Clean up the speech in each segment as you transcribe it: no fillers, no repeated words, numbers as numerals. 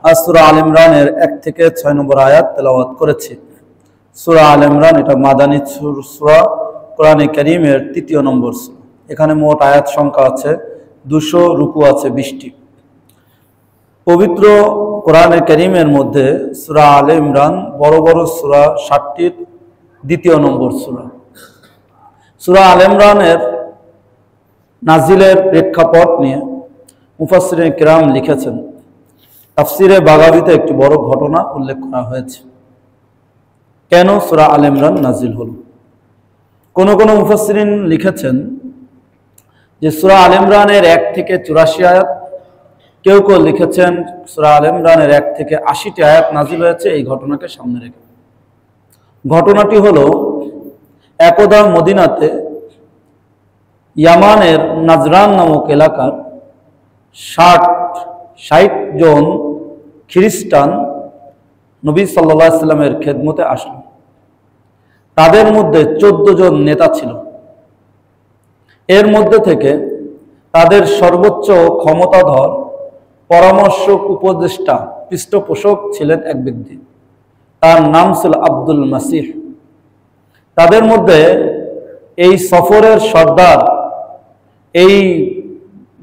আজ সূরা আল ইমরানের 1 থেকে 6 নম্বর আয়াত তেলাওয়াত করেছি। সূরা আল ইমরান এটা মাদানী সূরা, কোরআনে কারীমের 3য় নম্বর সূরা। এখানে মোট আয়াত সংখ্যা আছে 200, রুকু আছে 20টি। পবিত্র কোরআনে কারীমের মধ্যে সূরা আল ইমরান বড় বড় সূরা 60টির 2য় নম্বর সূরা। সূরা আল ইমরানের নাজিলের প্রেক্ষাপট নিয়ে মুফাসসিরিন কিরাম লিখেছেন। তাফসিরে বাগাবীতে একটি বড় ঘটনা উল্লেখ করা হয়েছে। কেন সূরা আল ইমরান নাজিল হলো? কোন কোন মুফাসসিরিন লিখেছেন যে সূরা আল ইমরানের 1 থেকে 84 আয়াত, কেউ কেউ লিখেছেন সূরা আল ইমরানের 1 থেকে 80টি আয়াত নাজিল হয়েছে এই ঘটনাকে সামনে রেখে। ঘটনাটি হলো, একদা মদিনাতে ইয়ামানের নাজরান নামক এলাকার 60 জন খ্রিস্টান নবী সাল্লাল্লাহু আলাইহি সাল্লামের খেদমতে আসলো। তাদের মধ্যে 14 জন নেতা ছিল। এর মধ্যে থেকে তাদের সর্বোচ্চ ক্ষমতাধর পরামর্শক, উপদেষ্টা, পৃষ্ঠপোষক ছিলেন এক ব্যক্তি। তার নাম ছিল আব্দুল মাসিহ। তাদের মধ্যে এই সফরের সর্দার, এই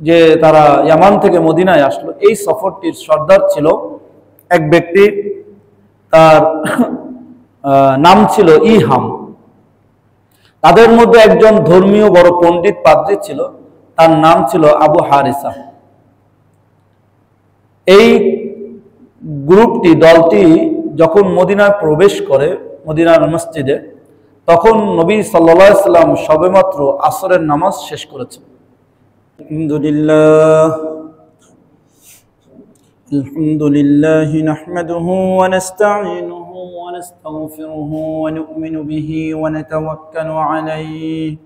যে তারা ইয়ামান থেকে মদিনায় আসলো, এই সফরটির সর্দার ছিল এক ব্যক্তি, তার নাম ছিল ইহাম। তাদের মধ্যে একজন ধর্মীয় বড় পণ্ডিত পাদ্রী ছিল, তার নাম ছিল আবু হারিসা। এই গ্রুপটি, দলটি যখন মদিনায় প্রবেশ করে, মদিনার মসজিদে, তখন নবী সাল্লাল্লাহু আলাইহি সাল্লাম সবেমাত্র আসরের নামাজ শেষ করেছেন। আলহামদুলিল্লাহ নাহমাদুহু ওয়া নাস্তাঈনুহু ওয়া নাস্তাগফিরুহু ওয়া নু'মিনু বিহি ওয়া নাতাওয়াক্কালু আলাইহি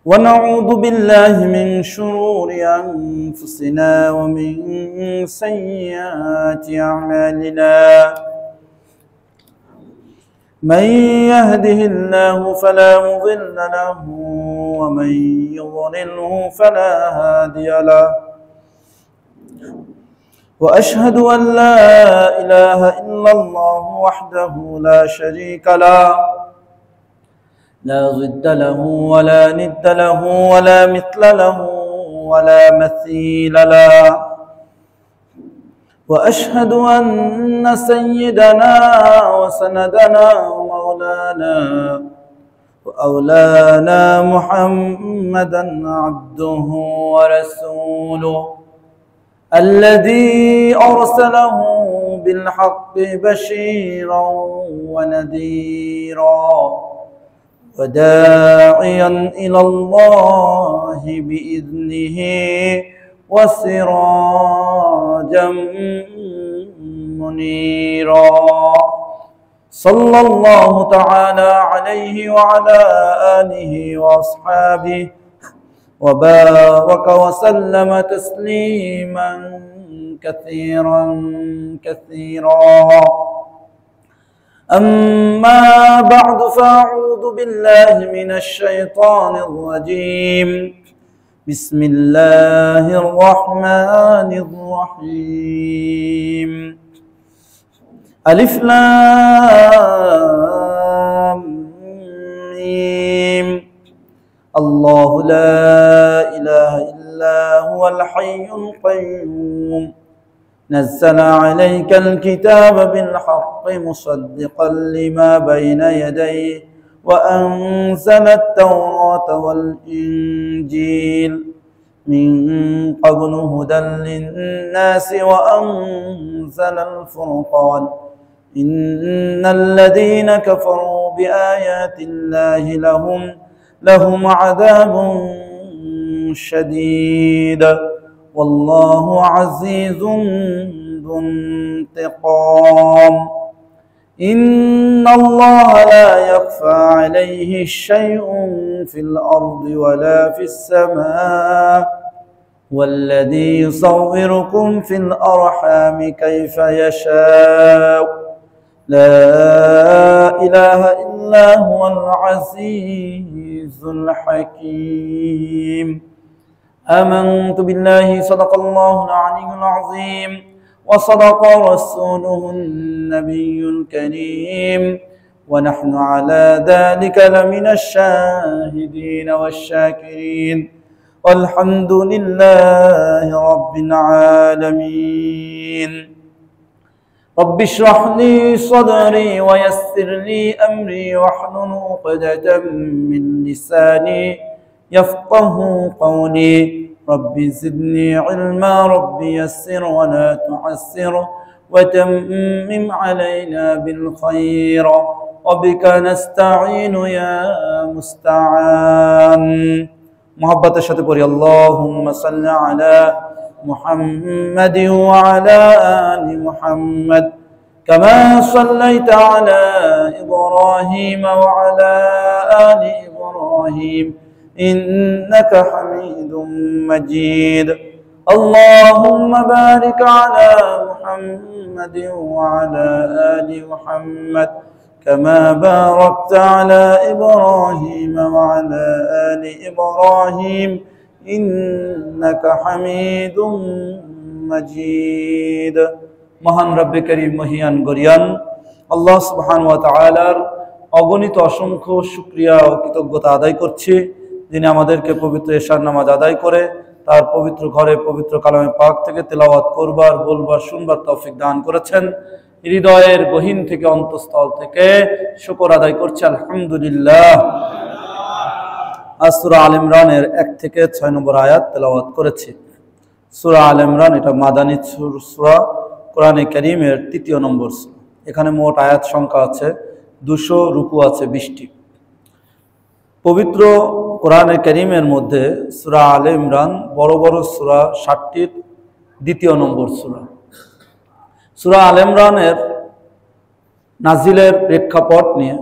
ওয়া নাউযু বিল্লাহি মিন শুরুরি আনফুসিনা ওয়া মিন সাইয়্যাতি আ'মালিনা। من يهده الله فلا مضل له ومن يضلله فلا هادي له وأشهد أن لا إله إلا الله وحده لا شريك له لا ضد له ولا ند له ولا مثل له ولا مثيل له وأشهد أن سيدنا وسندنا ومولانا وأولانا محمدا عبده ورسوله الذي أرسله بالحق بشيرا ونذيرا وداعيا إلى الله بإذنه وسراجا منيرا صلى الله تعالى عليه وعلى آله وأصحابه وبارك وسلم تسليما كثيرا كثيرا. أما بعد فأعوذ بالله من الشيطان الرجيم. بسم الله الرحمن الرحيم. ألف لام ميم. الله لا إله إلا هو الحي القيوم نزل عليك الكتاب بالحق مصدقا لما بين يديه وأنزل التوراة والإنجيل من قبل هدى للناس وأنزل الفرقان إن الذين كفروا بآيات الله لهم عذاب شديد والله عزيز ذو انتقام. إن الله لا يخفى عليه شيء في الأرض ولا في السماء والذي يصوركم في الأرحام كيف يشاء لا إله إلا هو العزيز الحكيم. آمنت بالله صدق الله العلي العظيم وصدق رسوله النبي الكريم ونحن على ذلك لمن الشاهدين والشاكرين والحمد لله رب العالمين رب اشرح لي صدري ويسر لي أمري واحلل عقدة من لساني يفقه قولي رب زدني علما رب يسر ولا تعسر وتمم علينا بالخير وبك نستعين يا مستعان محبة الشتى اللهم صل على محمد وعلى آل محمد كما صليت على إبراهيم وعلى آل إبراهيم إنك حميد مجيد اللهم بارك على محمد وعلى آل محمد كما باركت على إبراهيم وعلى آل إبراهيم إنك حميد مجيد মহান রব্বে করিম মহিয়ান গরিয়ান আল্লাহ সুবহানাহু ওয়া তাআলার অগণিত অসংখ্য শুকরিয়া ও কৃতজ্ঞতা আদায় করছি যিনি আমাদেরকে পবিত্র এশার নামাজ আদায় করে তার পবিত্র ঘরে পবিত্র কালামে পাক থেকে তেলাওয়াত করবার বলবার শুনবার তৌফিক দান করেছেন হৃদয়ের গহীন থেকে অন্তঃস্থল থেকে শুকর আদায় করছি আলহামদুলিল্লাহ সূরা আল ইমরানের 1 থেকে 6 নম্বর আয়াত তেলাওয়াত করেছি সূরা আল ইমরান এটা মাদানী সূরা কোরআনে কারীমের 3য় নম্বর সূরা এখানে মোট আয়াত সংখ্যা আছে 200 রুকু আছে 20টি পবিত্র কোরআনে কারীমের মধ্যে সূরা আল ইমরান বড় বড় সূরা 60টির 2য় নম্বর সূরা সূরা আল ইমরানের নাজিলের প্রেক্ষাপট নিয়ে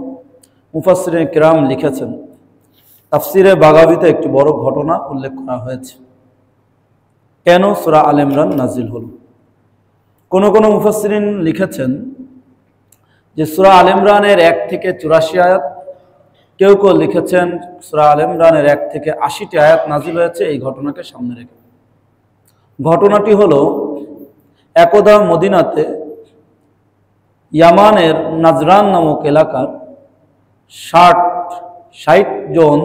মুফাসসিরিন কিরাম লিখেছেন তাফসিরে বাগাবীতে একটি বড় ঘটনা উল্লেখ করা হয়েছে কেন সূরা আল ইমরান নাজিল হলো কোন কোন মুফাসসিরিন লিখেছেন যে সূরা আল ইমরানের 1 থেকে 84 আয়াত কেউ কেউ লিখেছেন সূরা আল ইমরানের 1 থেকে 80টি আয়াত নাজিল হয়েছে এই ঘটনাকে সামনে রেখে ঘটনাটি হলো একদা মদিনাতে ইয়ামানের নাজরান নামক এলাকার 60 জন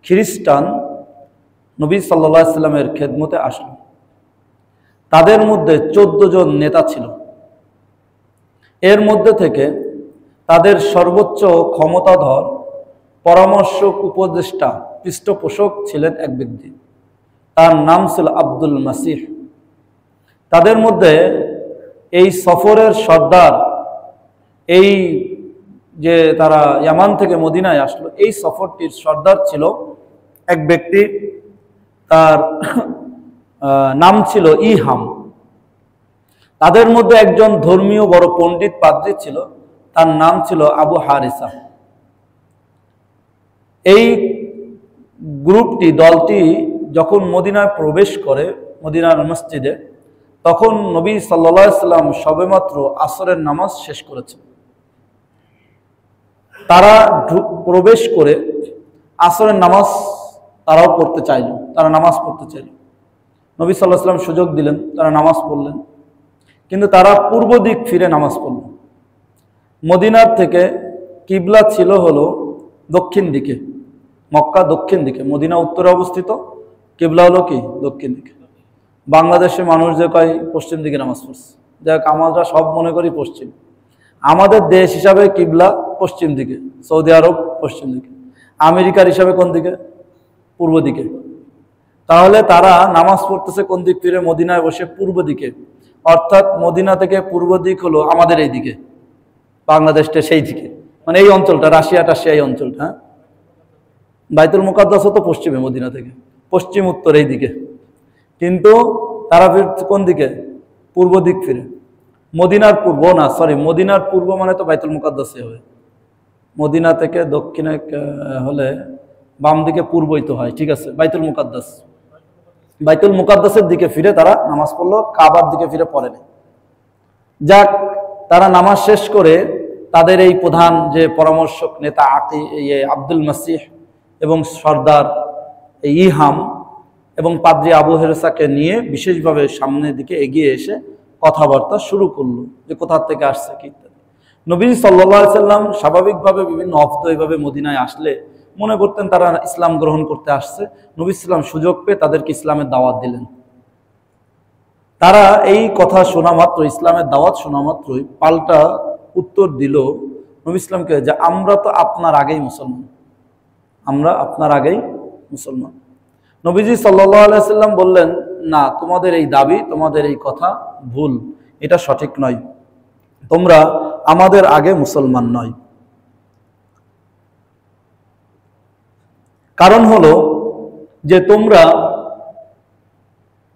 খ্রিস্টান নবী সাল্লাল্লাহু আলাইহি সাল্লামের খেদমতে আসলো তাদের মধ্যে 14 জন নেতা ছিল এর মধ্যে থেকে তাদের সর্বোচ্চ ক্ষমতাধর পরামর্শক উপদেষ্টা পৃষ্ঠপোষক ছিলেন এক ব্যক্তি তার নাম ছিল আব্দুল মাসিহ তাদের মধ্যে এই সফরের সর্দার এই যে তারা ইয়ামান থেকে মদিনায় আসলো এই সফরটির সর্দার ছিল এক ব্যক্তি তার নাম ছিল ইহাম তাদের মধ্যে একজন ধর্মীয় বড় পণ্ডিত পাদ্রী ছিল তার নাম ছিল আবু হারিসা এই গ্রুপটি দলটি যখন মদিনায় প্রবেশ করে মদিনার মসজিদে তখন নবী সাল্লাল্লাহু আলাইহি সাল্লাম সবেমাত্র আসরের নামাজ শেষ করেছেন তারা প্রবেশ করে আসরের নামাজ তারাও পড়তে চাইল তারা নামাজ পড়তে চাইল নবী সাল্লাল্লাহু আলাইহি সাল্লাম সুযোগ দিলেন তারা নামাজ পড়লেন কিন্তু তারা পূর্ব দিক ফিরে নামাজ পড়ল মদিনার থেকে কিবলা ছিল হলো দক্ষিণ দিকে মক্কা দক্ষিণ দিকে মদিনা উত্তরে অবস্থিত কিবলা হলো কি দক্ষিণ দিকে বাংলাদেশে মানুষ যে কয় পশ্চিম দিকে নামাজ পড়ছে যাক আমরা সব মনে করি পশ্চিম আমাদের দেশ হিসাবে কিবলা পশ্চিম দিকে সৌদি আরব পশ্চিম দিকে আমেরিকার হিসাবে কোন দিকে পূর্ব দিকে তাহলে তারা নামাজ পড়তেছে কোন দিক ফিরে মদিনায় বসে পূর্ব দিকে অর্থাৎ মদিনা থেকে পূর্ব দিক হলো আমাদের এই দিকে বাংলাদেশটা সেই দিকে মানে এই অঞ্চলটা রাশিয়া টাশিয়া এই অঞ্চলটা হ্যাঁ বাইতুল মুকাদ্দাস তো পশ্চিমে মদিনা থেকে পশ্চিম উত্তর এই দিকে কিন্তু তারা কোন দিকে পূর্ব দিক ফিরে মদিনার পূর্ব না সরি মদিনার পূর্ব মানে তো বাইতুল মুকাদ্দাসে হবে মদিনা থেকে দক্ষিণে হলে বাম দিকে পূর্বই তো হয় ঠিক আছে বাইতুল মুকাদ্দাসের দিকে ফিরে তারা নামাজ পড়লো কাবার দিকে ফিরে পড়েনি যাক তারা নামাজ শেষ করে তাদের এই প্রধান যে পরামর্শক নেতা আব্দুল মাসিহ এবং সর্দার ইহাম এবং পাদ্রী আবু হেরেসাকে নিয়ে বিশেষভাবে সামনের দিকে এগিয়ে এসে কথাবার্তা শুরু করলো যে কোথা থেকে আসছে কি ইত্যাদি। নবী সাল্লাল্লাহু আলাইহি সাল্লাম স্বাভাবিকভাবে বিভিন্ন অফদ এইভাবে মদিনায় আসলে মনে করতেন তারা ইসলাম গ্রহণ করতে আসছে। নবী সাল্লাম সুযোগ পেয়ে তাদেরকে ইসলামের দাওয়াত দিলেন। তারা এই কথা শোনা মাত্র, ইসলামের দাওয়াত শোনা মাত্রই পাল্টা উত্তর দিল নবী ইসলামকে যে আমরা তো আপনার আগেই মুসলমান, আমরা আপনার আগেই মুসলমান। নবীজি সাল্লাল্লাহু আলাইহি সাল্লাম বললেন, না, তোমাদের এই দাবি, তোমাদের এই কথা ভুল, এটা সঠিক নয়, তোমরা আমাদের আগে মুসলমান নয়। কারণ হলো যে তোমরা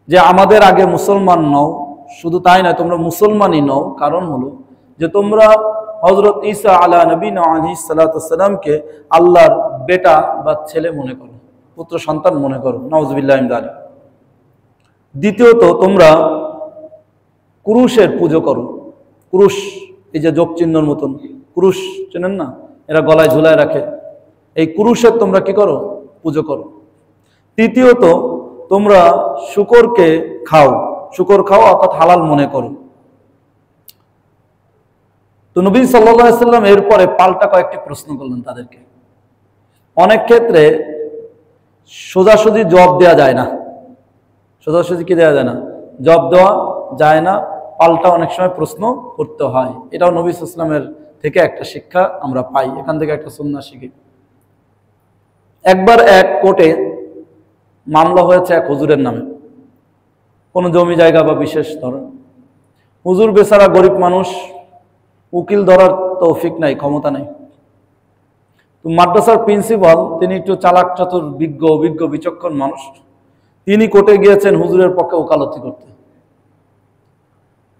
যে আমাদের আগে মুসলমান নও, শুধু তাই নয়, তোমরা মুসলমানই নও। কারণ হলো যে তোমরা হযরত ঈসা আলা নবীনা আলাইহিস সালাতু ওয়াস সালামকে আল্লাহর বেটা বা ছেলে মনে করো, পুত্র সন্তান মনে করো, নাউযুবিল্লাহি মিন যালিক। দ্বিতীয়ত, তোমরা ক্রুশের পুজো করো। ক্রুশ, এই যে যোগ চিহ্নর মতন ক্রুশ চেনেন না, এরা গলায় ঝুলায় রাখে, এই ক্রুশের তোমরা কি করো? পুজো করো। তৃতীয়ত, তোমরা শুকরকে খাও, শুকর খাও অর্থাৎ হালাল মনে করো। তো নবী সাল্লাল্লাহু আলাইহি সাল্লাম এরপরে পাল্টা কয়েকটি প্রশ্ন করলেন তাদেরকে। অনেক ক্ষেত্রে সোজাসুজি জবাব দেওয়া যায় না, সোজাসুজি কি দেওয়া যায় না, জবাব দেওয়া যায় না, পাল্টা অনেক সময় প্রশ্ন করতে হয়। এটাও নবী সাল্লাল্লাহু আলাইহি সাল্লামের থেকে একটা শিক্ষা আমরা পাই, এখান থেকে একটা সুন্নাহ শিখি। একবার এক কোর্টে মামলা হয়েছে এক হুজুরের নামে, কোনো জমি জায়গা বা বিশেষ ধরন। হুজুর বেচারা গরিব মানুষ, উকিল ধরার তৌফিক নাই, ক্ষমতা নাই। তো মাদ্রাসার প্রিন্সিপাল, তিনি একটু চালাক চতুর, অভিজ্ঞ বিচক্ষণ মানুষ, তিনি কোর্টে গিয়েছেন হুজুরের পক্ষে ওকালতি করতে।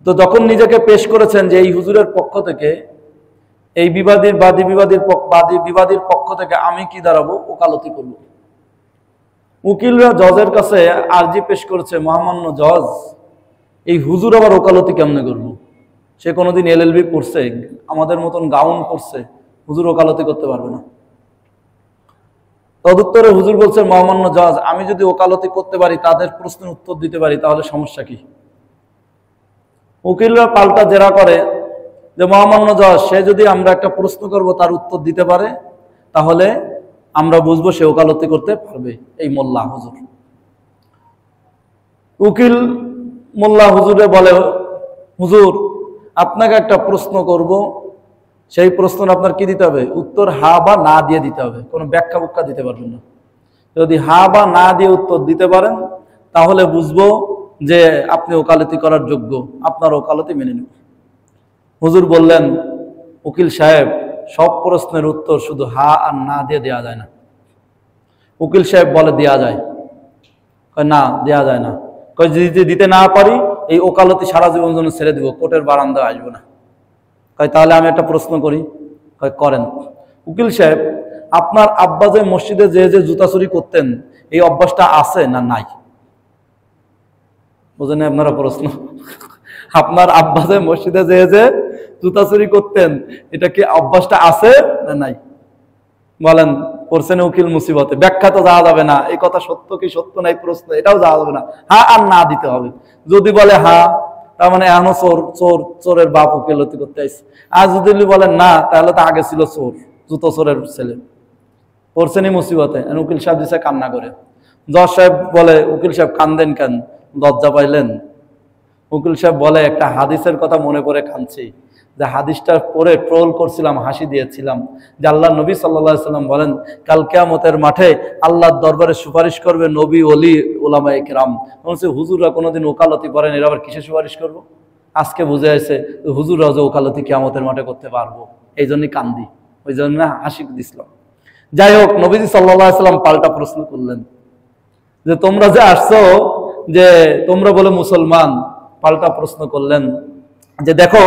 তো যখন নিজেকে পেশ করেছেন যে এই হুজুরের পক্ষ থেকে, এই বিবাদীর পক্ষ থেকে আমি কি দাঁড়াবো, ওকালতি করব। উকিলরা জজের কাছে আর্জি পেশ করেছে, মহামান্য জজ, এই হুজুর আবার ওকালতি কেমনে করবো, সে কোনোদিন এলএলবি পড়ছে, আমাদের মতন গাউন পড়ছে, হুজুর ওকালতি করতে পারবে না। তদুত্তরে হুজুর বলছে, মহামান্য জজ, আমি যদি ওকালতি করতে পারি, তাদের প্রশ্নের উত্তর দিতে পারি, তাহলে সমস্যা কি? উকিলরা পাল্টা জেরা করে যে মহামান্য জজ, সে যদি আমরা একটা প্রশ্ন করব তার উত্তর দিতে পারে, তাহলে আমরা বুঝবো সে ওকালতি করতে পারবে, এই মোল্লা হুজুর। উকিল মোল্লা হুজুরে বলে, হুজুর, আপনাকে একটা প্রশ্ন করব, সেই প্রশ্নের আপনার কি দিতে হবে? উত্তর হা বা না দিয়ে দিতে হবে, কোনো ব্যাখ্যা বুখ্যা দিতে পারবেন না। যদি হা বা না দিয়ে উত্তর দিতে পারেন, তাহলে বুঝবো যে আপনি ওকালতি করার যোগ্য, আপনার ওকালতি মেনে নেব। হুজুর বললেন, উকিল সাহেব, সব প্রশ্নের উত্তর শুধু হা আর না দিয়ে দেওয়া যায় না। উকিল সাহেব বলে, দেওয়া যায়। কয় না, দেওয়া যায় না। কয় যদি দিতে না পারি, এই ওকালতি সারা জীবন জন্য ছেড়ে দিব, কোর্টের বারান্দায় আসবো না। কয় তাহলে আমি একটা প্রশ্ন করি। কয় করেন। উকিল সাহেব, আপনার আব্বা যে মসজিদে যে জুতা চুরি করতেন, এই অভ্যাসটা আছে না নাই? বুঝেন আপনারা প্রশ্ন? আপনার আব্বা যে মসজিদে যে জুতা চুরি করতেন, এটা কি অভ্যাসটা আছে না নাই? বলেন, করছেন উকিল মুসিবতে। ব্যাখ্যা তো যাওয়া যাবে না, এই কথা সত্য কি সত্য নাই প্রশ্ন, এটাও যাওয়া যাবে না, হা আর না দিতে হবে। যদি বলে হা, তার মানে এখনো চোরের বাপ ওকালতি করতে আসছে। আর যদি বলেন না, তাহলে তো আগে ছিল চোর, জুতো চোরের ছেলে, পড়ছেনই মুসিবতে। উকিল সাহেব দিছে কান্না করে। জজ সাহেব বলে, উকিল সাহেব কান্দেন কেন, লজ্জা পাইলেন? উকিল সাহেব বলে, একটা হাদিসের কথা মনে করে কাঁদছি, যে হাদিসটা পড়ে ট্রোল করছিলাম, হাসি দিয়েছিলাম, যে আল্লাহ নবী সাল্লাল্লাহু আলাইহি সাল্লাম বলেন, কাল কিয়ামতের মাঠে আল্লাহর দরবারে সুপারিশ করবে নবী, ওলি, উলামায়ে কেরাম। বলছে, হুজুররা কোনোদিন ওকালতি করেন, এরা আবার কিসে সুপারিশ করবো? আজকে বুঝে আসছে হুজুররা যে ওকালতি কিয়ামতের মাঠে করতে পারবো, এই জন্যই কান্দি, ওই জন্য হাসি দিছিলাম। যাই হোক, নবীজি সাল্লাল্লাহু আলাইহি সাল্লাম পাল্টা প্রশ্ন করলেন যে তোমরা যে আসছো, যে তোমরা বলে মুসলমান, পাল্টা প্রশ্ন করলেন যে দেখো,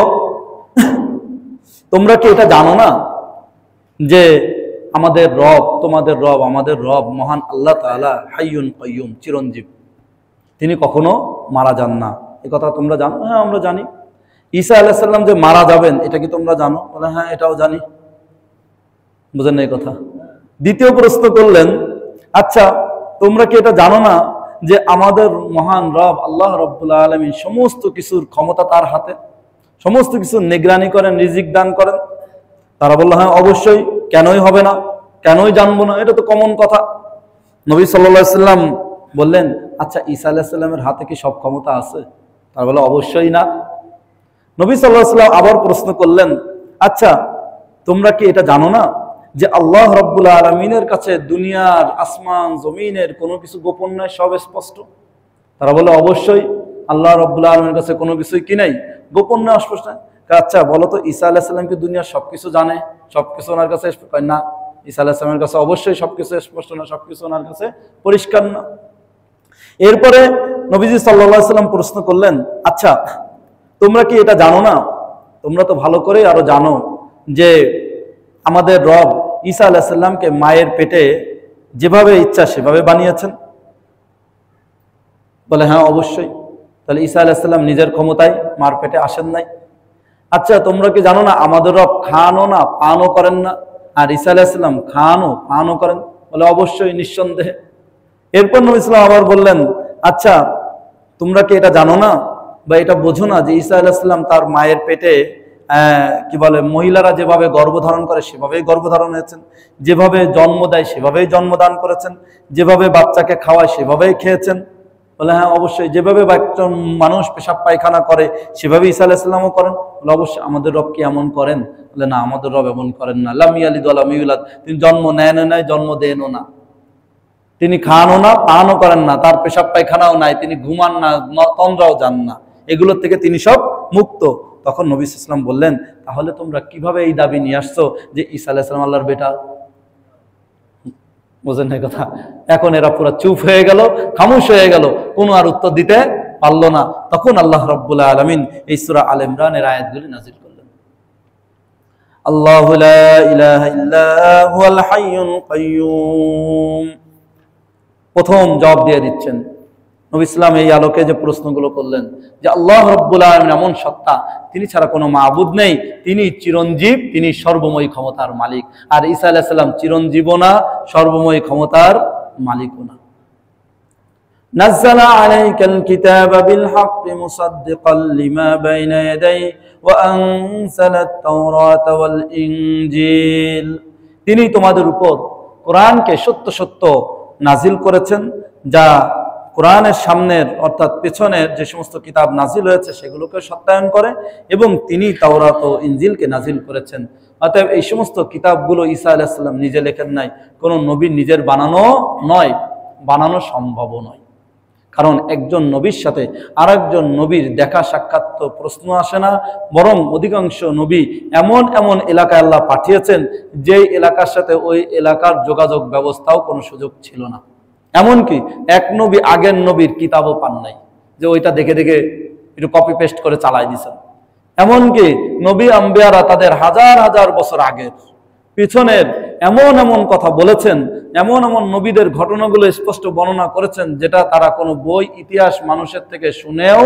তোমরা কি এটা জানো না যে আমাদের রব, তোমাদের রব, আমাদের রব মহান আল্লাহ তাআলা হাইয়ুন কাইয়ুম, চিরঞ্জীব, তিনি কখনো মারা যান না, এই কথা তোমরা জানো? হ্যাঁ, আমরা জানি। ঈসা আলাইহিস সালাম যে মারা যাবেন, এটা কি তোমরা জানো? বলে হ্যাঁ, এটাও জানি। বুঝেন না এই কথা? দ্বিতীয় প্রশ্ন করলেন, আচ্ছা তোমরা কি এটা জানো না যে আমাদের মহান রব আল্লাহ রব্বুল আলামিন সমস্ত কিছুর ক্ষমতা তার হাতে, সমস্ত কিছু নিগরানি করেন, রিজিক দান করেন? তারা বলল হ্যাঁ অবশ্যই, কেনই হবে না, কেনই জানবো না, এটা তো কমন কথা। নবী সাল্লাল্লাহু আলাইহি সাল্লাম বললেন, আচ্ছা ঈসা আলাইহিস সালামের হাতে কি সব ক্ষমতা আছে? তারা বলল অবশ্যই না। নবী সাল্লাল্লাহু আলাইহি সাল্লাম আবার প্রশ্ন করলেন, আচ্ছা তোমরা কি এটা জানো না যে আল্লাহ রব্বুল আলামিনের কাছে দুনিয়ার আসমান জমিনের কোনো কিছু গোপন নয়, সব স্পষ্ট? তারা বলে অবশ্যই, আল্লাহ রব্বুল আলামিনের কাছে কোনো কিছুই কি নাই, গোপন নয়, অস্পষ্ট নয়। আচ্ছা বলো তো ঈসা আলাইহিস সালাম কি দুনিয়ার সবকিছু জানে, সবকিছু ওনার কাছে? না, ঈসা আলাইহিস সালামের কাছে অবশ্যই সবকিছু স্পষ্ট না, সবকিছু ওনার কাছে পরিষ্কার না। এরপরে নবীজি সাল্লাল্লাহু আলাইহি সাল্লাম প্রশ্ন করলেন, আচ্ছা তোমরা কি এটা জানো না, তোমরা তো ভালো করে আরো জানো যে আমাদের রব ঈসা আলাইহিস সালামকে মায়ের পেটে যেভাবে ইচ্ছা সেভাবে বানিয়েছেন? বলে হ্যাঁ অবশ্যই। তাহলে ঈসা আলাইহিস সালাম নিজের ক্ষমতায় মার পেটে আসেন নাই? আচ্ছা তোমরা কি জানো না আমাদের রব খানও না পানও করেন না, আর ঈসা আলাইহিস সালাম খানও পানও করেন? বলে অবশ্যই, নিঃসন্দেহে। এরপর নবী সাল্লাল্লাহু আলাইহি ওয়াসাল্লাম আবার বললেন, আচ্ছা তোমরা কি এটা জানো না বা এটা বোঝো না যে ঈসা আলাইহিস সালাম তার মায়ের পেটে কি বলে মহিলারা যেভাবে গর্ভধারণ করে সেভাবেই গর্ভধারণ হয়েছেন, যেভাবে জন্ম দেয় সেভাবেই জন্মদান করেছেন, যেভাবে বাচ্চাকে খাওয়ায় সেভাবেই খেয়েছেন? বলে হ্যাঁ অবশ্যই। যেভাবে একজন মানুষ পেশাব পায়খানা করে সেভাবে ঈসা আলাইহিস সালামও করেন? বলে অবশ্যই। আমাদের রব কি এমন করেন? বলে না, আমাদের রব এমন করেন না। লাম ইয়ালিদ ওয়া লাম ইউলাদ, তিনি জন্ম নেন নাই, জন্ম দেনও না, তিনি খানও না পানও করেন না, তার পেশাব পায়খানাও নাই, তিনি ঘুমান না, তন্দ্রাও যান না, এগুলোর থেকে তিনি সব মুক্ত। তখন নবী সাল্লাল্লাহু আলাইহি ওয়াসাল্লাম বললেন, তাহলে তোমরা কিভাবে এই দাবি নিয়ে আসছো যে ঈসা আলাইহিস সালাম আল্লাহর বেটা? বোঝেন না কথা? এখন এরা পুরো চুপ হয়ে গেল, খামোশ হয়ে গেল, কোনো আর উত্তর দিতে পারলো না। তখন আল্লাহ রাব্বুল আলামিন এই সূরা আল ইমরানের আয়াতগুলি নাযিল করলেন। আল্লাহু লা ইলাহা ইল্লা হুয়াল হাইয়ুল কাইয়্যুম। প্রথম জবাব দিয়ে দিচ্ছেন নবী ইসলাম এই আলোকে যে প্রশ্নগুলো করলেন, যে আল্লাহ রাব্বুল আলামিন এমন সত্তা, তিনি ছাড়া কোনো মাবুদ নেই, তিনি চিরঞ্জীব, তিনি সর্বময় ক্ষমতার মালিক। আর ঈসা আলাইহিস সালাম চিরঞ্জীবও না, সর্বময় ক্ষমতার মালিকও না। নাযালা আলাইকাল কিতাবা বিল হাক্কি মুসাদ্দিকাল লিমা বাইনা ইয়াদাইহি ওয়া আনজালাত তাওরাতা ওয়াল ইনজিল। তিনি তোমাদের উপর কোরআনকে সত্য সত্য নাজিল করেছেন, যা কোরআনের সামনের অর্থাৎ পেছনের যে সমস্ত কিতাব নাজিল হয়েছে সেগুলোকে সত্যায়ন করে, এবং তিনি তাওরাত ও ইনজিলকে নাজিল করেছেন। অতএব এই সমস্ত কিতাবগুলো ঈসা আলাইহিস সালাম নিজে লেখেন নাই, কোনো নবীর নিজের বানানো নয়, বানানো সম্ভবও নয়। কারণ একজন নবীর সাথে আর একজন নবীর দেখা সাক্ষাৎ তো প্রশ্ন আসে না, বরং অধিকাংশ নবী এমন এমন এলাকায় আল্লাহ পাঠিয়েছেন যেই এলাকার সাথে ওই এলাকার যোগাযোগ ব্যবস্থাও কোনো সুযোগ ছিল না। এমনকি এক নবী আগের নবীর কিতাবও পান নাই, যে ওইটা দেখে দেখে একটু কপি পেস্ট করে চালাই দিয়েছেন। এমনকি নবী আম্বিয়ারা তাদের হাজার হাজার বছর আগের পিছনের এমন এমন কথা বলেছেন, এমন এমন নবীদের ঘটনাগুলো স্পষ্ট বর্ণনা করেছেন, যেটা তারা কোনো বই ইতিহাস মানুষের থেকে শুনেও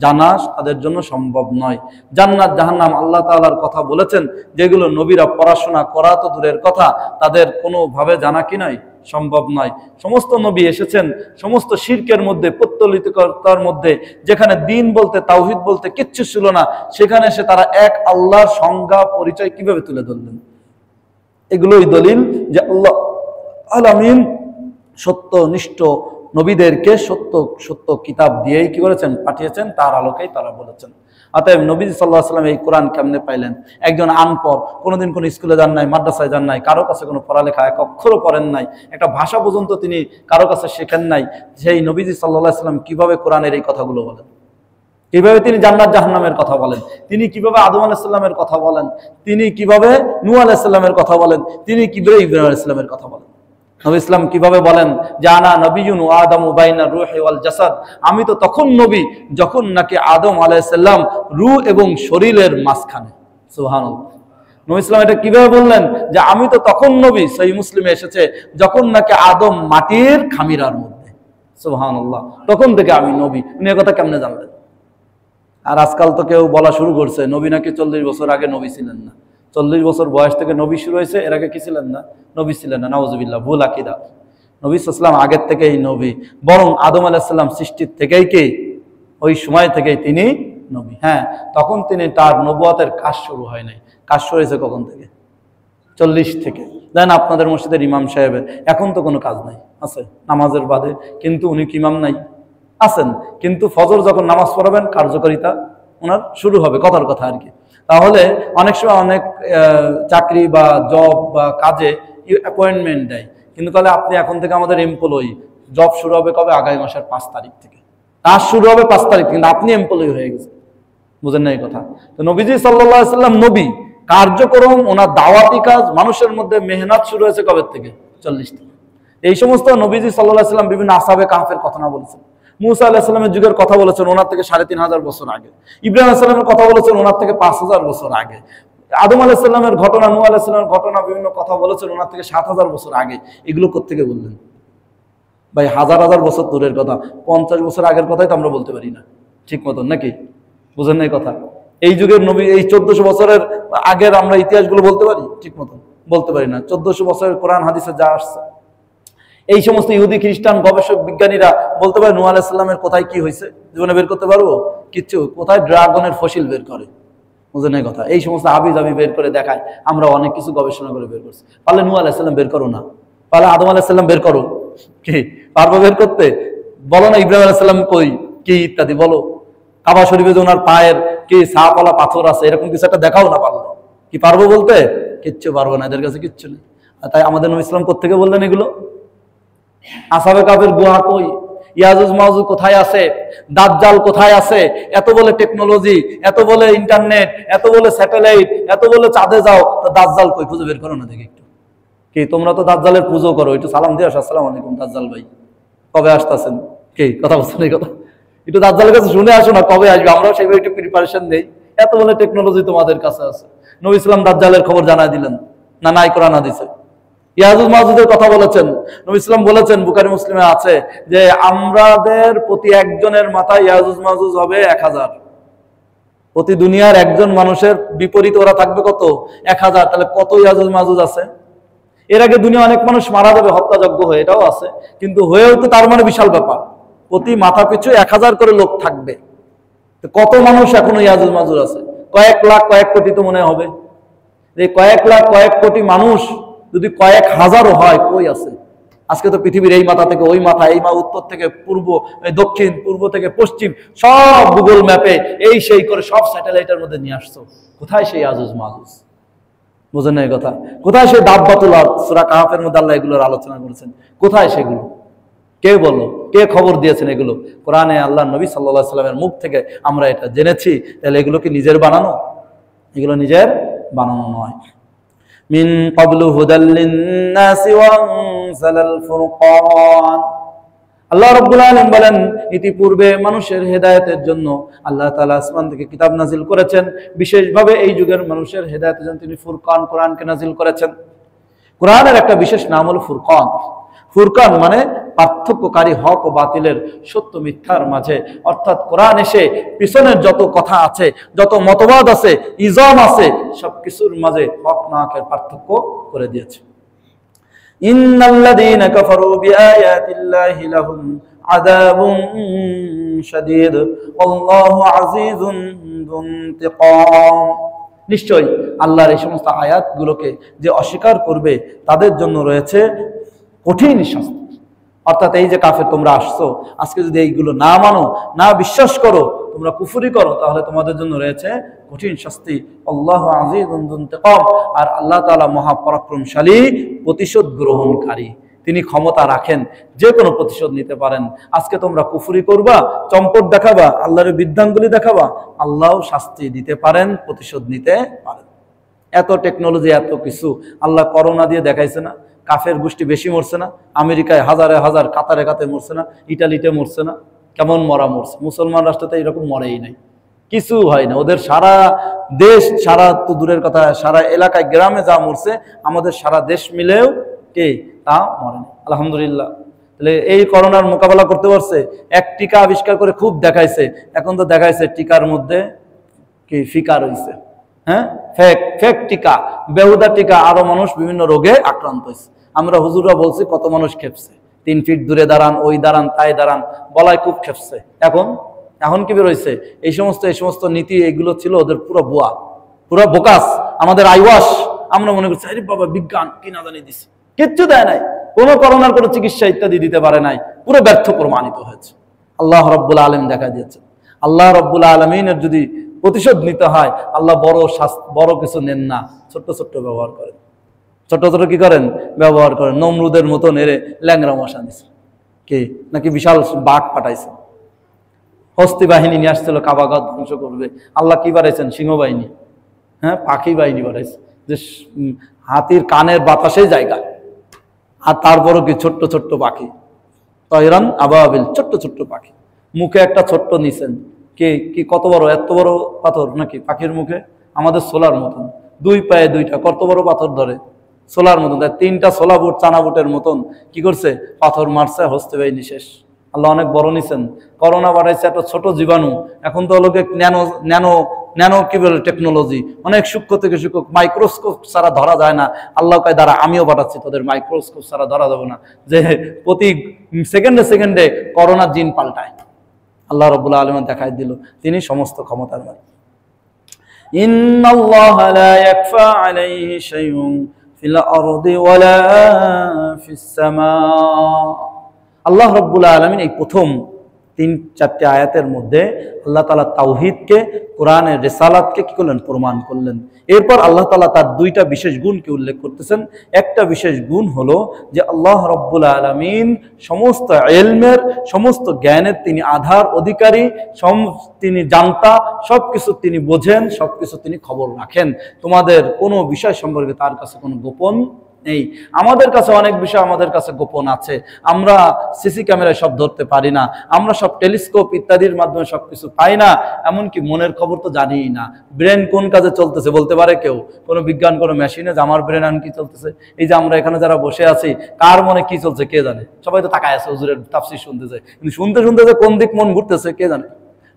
জানা তাদের জন্য সম্ভব নয়। জান্নাত জাহান্নাম আল্লাহ তাআলার কথা বলেছেন, যেগুলো নবীরা পড়াশোনা করা তো দূরের কথা, তাদের কোনোভাবে জানা কি নয়, সম্ভব নয়। সমস্ত নবী এসেছেন সমস্ত শিরকের মধ্যে, পৌত্তলিকতার মধ্যে, যেখানে দ্বীন বলতে তাওহীদ বলতে কিচ্ছু ছিল না, সেখানে এসে তারা এক আল্লাহর সংজ্ঞা পরিচয় কিভাবে তুলে ধরলেন। এগুলোই দলিল যে আল্লাহ আলামিন সত্যনিষ্ঠ নবীদেরকে সত্য সত্য কিতাব দিয়েই কি করেছেন, পাঠিয়েছেন, তার আলোকেই তারা বলেছেন। অতএব নবী সাল্লাল্লাহু আলাইহি ওয়াসাল্লাম এই কোরআন কেমনে পাইলেন? একজন আনপড়, কোনোদিন কোনো স্কুলে যান নাই, মাদ্রাসায় যান নাই, কারো কাছে কোনো পড়ালেখা এক অক্ষরও পড়েন নাই, একটা ভাষা পর্যন্ত তিনি কারো কাছে শেখেন নাই, সেই নবীজি সাল্লাল্লাহু আলাইহি ওয়াসাল্লাম কিভাবে কোরআনের এই কথাগুলো বলেন? কিভাবে তিনি জান্নাত জাহান্নামের কথা বলেন? তিনি কিভাবে আদম আলাইহিস সালামের কথা বলেন? তিনি কিভাবে নূহ আলাইহিস সালামের কথা বলেন? তিনি কিভাবে ইব্রাহিম আলাইহিস সালামের কথা বলেন? নবী ইসলাম কিভাবে বলেন যে আনা নবিয়ুন ওয়া আদামু বাইনা রূহি ওয়াল জাসাদ, আমি তো তখন নবী যখন নাকি আদম আলাইহিস সালাম রূহ এবং শরীরের মাঝখানে। সুবহানাল্লাহ। নবী ইসলাম এটা কিভাবে বললেন যে আমি তো তখন নবী, সহিহ মুসলিমে এসেছে, যখন নাকি আদম মাটির খামিরার মধ্যে। সুবহানাল্লাহ। তখন থেকে আমি নবী। উনি এই কথা কেমনে জানলেন? আর আজকাল তো কেউ বলা শুরু করছে নবী নাকি 40 বছর আগে নবী ছিলেন না, 40 বছর বয়স থেকে নবী শুরু হয়েছে, এর আগে কি ছিলেন না? নবী ছিলেন না। নাউজুবিল্লাহ, ভুল আকীদা। নবী সাল্লাল্লাহু আগের থেকেই নবী, বরং আদম আলাইহিস সালাম সৃষ্টির থেকেই কি ওই সময় থেকেই তিনি নবী। হ্যাঁ, তখন তিনি তার নবুয়তের কাজ শুরু হয় নাই। কাজ শুরু হয়েছে কখন থেকে? 40 থেকে। দেন আপনাদের মসজিদের ইমাম সাহেবের এখন তো কোনো কাজ নাই, আছে নামাজের বাদে, কিন্তু উনি কি ইমাম নাই? আছেন, কিন্তু ফজর যখন নামাজ পড়াবেন কার্যকারিতা ওনার শুরু হবে, কথার কথা আর কি। তাহলে অনেক সময় অনেক চাকরি বা জব বা কাজে অ্যাপয়েন্টমেন্ট দেয়, কিন্তু তাহলে আপনি এখন থেকে আমাদের এমপ্লয়ি, জব শুরু হবে কবে? আগামী মাসের 5 তারিখ থেকে কাজ শুরু হবে 5 তারিখ, কিন্তু আপনি এমপ্লয়ি হয়ে গেছেন। বুঝেন না এই কথা? তো নবীজি সাল্লাল্লাহু আলাইহি সাল্লাম নবী, কার্যক্রম ওনার দাওয়াতি কাজ, মানুষের মধ্যে মেহনত শুরু হয়েছে কবে থেকে? 40 থেকে। এই সমস্ত নবীজি সাল্লাল্লাহু আলাইহি সাল্লাম বিভিন্ন আসহাবে কাহফের কথা না বলেছেন, মুসা আলাইহিস সালামের যুগের কথা বলেছেন ওনার থেকে 3500 বছর আগে, ইব্রাহিম আলাইহিস সালামের কথা বলেছেন ওনার থেকে 5000 বছর আগে, আদম আলাইহিস সালামের ঘটনা, নূহ আলাইহিস সালামের ঘটনা বিভিন্ন কথা বলেছেন ওনার থেকে 7000 বছর আগে। এগুলো কোত্থেকে বললেন ভাই? হাজার হাজার বছর দূরের কথা, 50 বছর আগের কথাই তো আমরা বলতে পারি না ঠিক মতন, নাকি? বুঝেন না এই কথা? এই যুগের নবী, এই 1400 বছরের আগের আমরা ইতিহাসগুলো বলতে পারি ঠিক মতন? বলতে পারি না। 1400 বছরের কোরআন হাদিসে যা আসছে, এই সমস্ত ইহুদি খ্রিস্টান গবেষক বিজ্ঞানীরা বলতে পারে নূহ আলাইহিস সালামের কোথায় কি হয়েছে, জীবনে বের করতে পারবো? কিচ্ছু। কোথায় ড্রাগনের ফসিল বের করে, বুঝেন এই কথা? এই সমস্ত হাবি বের করে দেখায়, আমরা অনেক কিছু গবেষণা করে বের করছি। পারলে নূহ আলাইহিস সালাম বের করো না, পারলে আদম আলাইহিস সালাম বের করো, কি পারবো বের করতে? বলো না ইব্রাহিম আলাইহিস সালাম কই, কি ইত্যাদি বলো। কাবা শরীফে যে ওনার পায়ের কি সাপওয়ালা পাথর আছে, এরকম কিছু একটা দেখাও না, পারলো কি পারবো বলতে? কিচ্ছু পারবো না, এদের কাছে কিচ্ছু নেই। তাই আমাদের নবী ইসলাম কোত্থেকে বললেন এগুলো? আসহাবে কাহফের গুহা কই, ইয়াজুজ মাওজুজ কোথায় আছে, দাজ্জাল কোথায় আছে, এত বলে টেকনোলজি, এত বলে ইন্টারনেট, এত বলে স্যাটেলাইট, এত বলে চাঁদে যাও, তো দাজ্জাল কই খুঁজে বের করো না দেখি একটু। কি তোমরা তো দাজ্জালের পুজো করো, একটু সালাম দিয়ে আসো, আসসালামু আলাইকুম দাজ্জাল ভাই, কবে আসতেছেন? কি কথা বলছেন এই কথা? একটু দাজ্জালের কাছে শুনে আসো না, কবে আসবে, আমরাও সেইভাবে একটু প্রিপারেশন নেই। এত বলে টেকনোলজি তোমাদের কাছে আছে। নবী ইসলাম দাজ্জালের খবর জানাই দিলেন না? নাই, কোরআন হাদিসে ইয়াজুজ মাওজুজের কথা বলেছেন। নবী ইসলাম বলেছেন, বুখারী মুসলিমে আছে যে আমাদের প্রতি একজনের মাথায় ইয়াজুজ মাওজুজ হবে 1000। প্রতি দুনিয়ার একজন মানুষের বিপরীত ওরা থাকবে কত? 1000। তাহলে কত ইয়াজুজ মাওজুজ আছে? এর আগে দুনিয়া অনেক মানুষ মারা যাবে হত্যাযজ্ঞ হয়ে, এটাও আছে, কিন্তু হয়েও তো তার মানে বিশাল ব্যাপার। প্রতি মাথা পিছু 1000 করে লোক থাকবে। কত মানুষ এখনো ইয়াজুজ মাওজুজ আছে? কয়েক লাখ, কয়েক কোটি তো মনে হবে। যে কয়েক লাখ, কয়েক কোটি মানুষ যদি কয়েক হাজারও হয়, কই আছে? আজকে তো পৃথিবীর এই মাথা থেকে ওই মাথা, এই উত্তর থেকে পূর্ব, দক্ষিণ, পূর্ব থেকে পশ্চিম, সব গুগল ম্যাপে এই সেই করে সব স্যাটেলাইটের মধ্যে নিয়ে আসছো। কোথায় সেই ইয়াজুজ মাওজুজ? বুঝেন না এই কথা? কোথায় সেই দাব্বাতুল আরদ? সূরা কাহফের মধ্যে আল্লাহ এগুলোর আলোচনা করেছেন। কোথায় সেগুলো? কে বললো? কে খবর দিয়েছেন এগুলো? কোরআনে আল্লাহ নবী সাল্লাল্লাহু আলাইহি সাল্লামের মুখ থেকে আমরা এটা জেনেছি। তাহলে এগুলো কি নিজের বানানো? এগুলো নিজের বানানো নয়। মিন ক্বাবলু হুদাল লিন-নাসি ওয়া আনজালাল ফুরকান। আল্লাহ রাব্বুল আলামিন বলেন, ইতিপূর্বে মানুষের হেদায়েতের জন্য আল্লাহ তাআলা আসমান থেকে কিতাব নাজিল করেছেন, বিশেষভাবে এই যুগের মানুষের হেদায়েতের জন্য তিনি ফুরকান, কোরআনকে নাজিল করেছেন। কোরআনের একটা বিশেষ নাম হলো ফুরকান। ফুরকান মানে পার্থক্যকারী, হক ও বাতিলের, সত্য মিথ্যার মাঝে। অর্থাৎ কোরআন এসে পিছনের যত কথা আছে, যত মতবাদ আছে, ইজম আছে, সবকিছুর মাঝে হক না হকের পার্থক্য করে দিয়েছে। ইন্নাল্লাযীনা কাফারু বিআয়াতিল্লাহি লাহুম আযাবুন শাদীদ আল্লাহু আজিজুন যু ইনতিকাম। নিশ্চয়ই আল্লাহর এই সমস্ত আয়াতগুলোকে যে অস্বীকার করবে তাদের জন্য রয়েছে কঠিন শাস্তি। অর্থাৎ এই যে কাফের তোমরা আসছো, আজকে যদি এইগুলো না মানো, না বিশ্বাস করো, তোমরা কুফরি করো, তাহলে তোমাদের জন্য রয়েছে কঠিন শাস্তি। আল্লাহু আজিজুন যু ইনতিকাম। আর আল্লাহ তাআলা মহাপরাক্রমশালী, প্রতিশোধ গ্রহণকারী। তিনি ক্ষমতা রাখেন, যে কোনো প্রতিশোধ নিতে পারেন। আজকে তোমরা কুফরি করবা, চম্পট দেখাবা, আল্লাহর বিদ্যাঙ্গুলি দেখাবা, আল্লাহও শাস্তি দিতে পারেন, প্রতিশোধ নিতে পারেন। এত টেকনোলজি, এত কিছু। আল্লাহ করোনা দিয়ে দেখাইছে না? কাফের গোষ্ঠী বেশি মরছে না? আমেরিকায় হাজারে হাজার, কাতারে কাতারে মরছে না? ইটালিতে মরছে না? কেমন মরছে। মুসলমান রাষ্ট্রতে এরকম মরেই নাই, কিছু হয় না। ওদের সারা দেশ, সারা তো দূরের কথা, সারা এলাকায় গ্রামে যা মরছে, আমাদের সারা দেশ মিলেও কে তা মরেনি, আলহামদুলিল্লাহ। তাহলে এই করোনার মোকাবেলা করতে পারছে। এক টিকা আবিষ্কার করে খুব দেখাইছে, এখন তো দেখাইছে টিকার মধ্যে কি ফিকা রয়েছে। হ্যাঁ, ফেক টিকা, বেহুদা টিকা, আরো মানুষ বিভিন্ন রোগে আক্রান্ত হয়েছে। আমরা হুজুররা বলছি কত মানুষ খেপছে, 3 ফিট দূরে দাঁড়ান, ওই দাঁড়ান, তাই দাঁড়ান, বলায় খুব খেপছে। এখন কি বেরোইছে, এই সমস্ত নীতি এগুলো ছিল ওদের পুরো বুয়া, পুরো বোকাস, আমাদের আইওয়াস। আমরা মনে করছি আরে বাবা বিজ্ঞান কি না জানি দিছে, কিচ্ছু দেয় নাই, কোনো করোনার কোনো চিকিৎসা ইত্যাদি দিতে পারে নাই, পুরো ব্যর্থ প্রমাণিত হয়েছে। আল্লাহ রাব্বুল আলামিন দেখা দিয়েছে। আল্লাহ রাব্বুল আলামিনের যদি প্রতিশোধ নিতে হয়, আল্লাহ বড় কিছু নেন না, ছোট্ট ছোট্ট ব্যবহার করেন, ছোট্ট ছোট কি করেন, ব্যবহার করেন। নমরুদের মতন এরে ল্যাংরা মশা দিছে কে, নাকি বিশাল বাঘ পাঠাইছে, হস্তি বাহিনী নিয়ে আসছিল কাবাগত ধ্বংস করবে। আল্লাহ কি বাড়াইছেন, সিংহ বাহিনী, হ্যাঁ পাখি বাহিনী বাড়াইছে, যে হাতির কানের বাতাসে জায়গা। আর তারপরও কি ছোট্ট ছোট্ট পাখি, তয়রান আবাবিল, ছোট্ট ছোট্ট পাখি। মুখে একটা ছোট্ট নিছেন, কে কি কত বড়, এত বড় পাথর নাকি পাখির মুখে, আমাদের সোলার মতন, 2 পায়ে 2টা, কত বড় পাথর ধরে, সোলার মতন, 3টা সোলা বুট, চানা বুটের মতন কি করছে, পাথর মারছে, হস্তে বাহিনী শেষ। আল্লাহ অনেক বড় নিছেন। করোনা বাড়াইছে একটা ছোট জীবাণু, এখন তো লোকে ন্যানো কি বলে টেকনোলজি, অনেক সূক্ষ্ম থেকে সূক্ষ্ম, মাইক্রোস্কোপ ছাড়া ধরা যায় না। আল্লাহ কয় দ্বারা আমিও পাঠাচ্ছি, তোদের মাইক্রোস্কোপ ছাড়া ধরা যাবে না, যে প্রতি সেকেন্ডে করোনার জিন পাল্টায়। আল্লাহ রাব্বুল আলামিন দেখাই দিল তিনি সমস্ত ক্ষমতার মালিক। ইন্নাল্লাহা লা ইয়াখফা আলাইহি শাইউন ফিল আরদি ওয়ালা ফিস সামা। আল্লাহ রাব্বুল আলামিন এই প্রথম 3-4টি আয়াতের মধ্যে আল্লাহ তাআলা তাওহীদকে, কোরআনের রিসালাতকে কি করলেন, প্রমাণ করলেন। এরপর আল্লাহ তাআলা তার 2টা বিশেষ গুণকে উল্লেখ করতেছেন। একটা বিশেষ গুণ হলো যে আল্লাহ রাব্বুল আলামিন সমস্ত ইলমের, সমস্ত জ্ঞানের তিনি আধার অধিকারী, তিনি জানতা, সবকিছু তিনি বোঝেন, সবকিছু তিনি খবর রাখেন। তোমাদের কোনো বিষয় সম্পর্কে তার কাছে কোনো গোপন নেই। আমাদের কাছে অনেক বিষয় আমাদের কাছে গোপন আছে, আমরা সিসি ক্যামেরায় সব ধরতে পারি না, আমরা সব টেলিস্কোপ ইত্যাদির মাধ্যমে সবকিছু পাই না, এমনকি মনের খবর তো জানিই না। ব্রেন কোন কাজে চলতেছে বলতে পারে কেউ, কোনো বিজ্ঞান, কোনো মেশিনে যে আমার ব্রেন কি চলতেছে, এই যে আমরা এখানে যারা বসে আছি কার মনে কি চলছে কে জানে। সবাই তো তাকায় আছে হুজুরের তাফসীর শুনতেছে, কিন্তু শুনতে যে কোন দিক মন ঘুরতেছে কে জানে।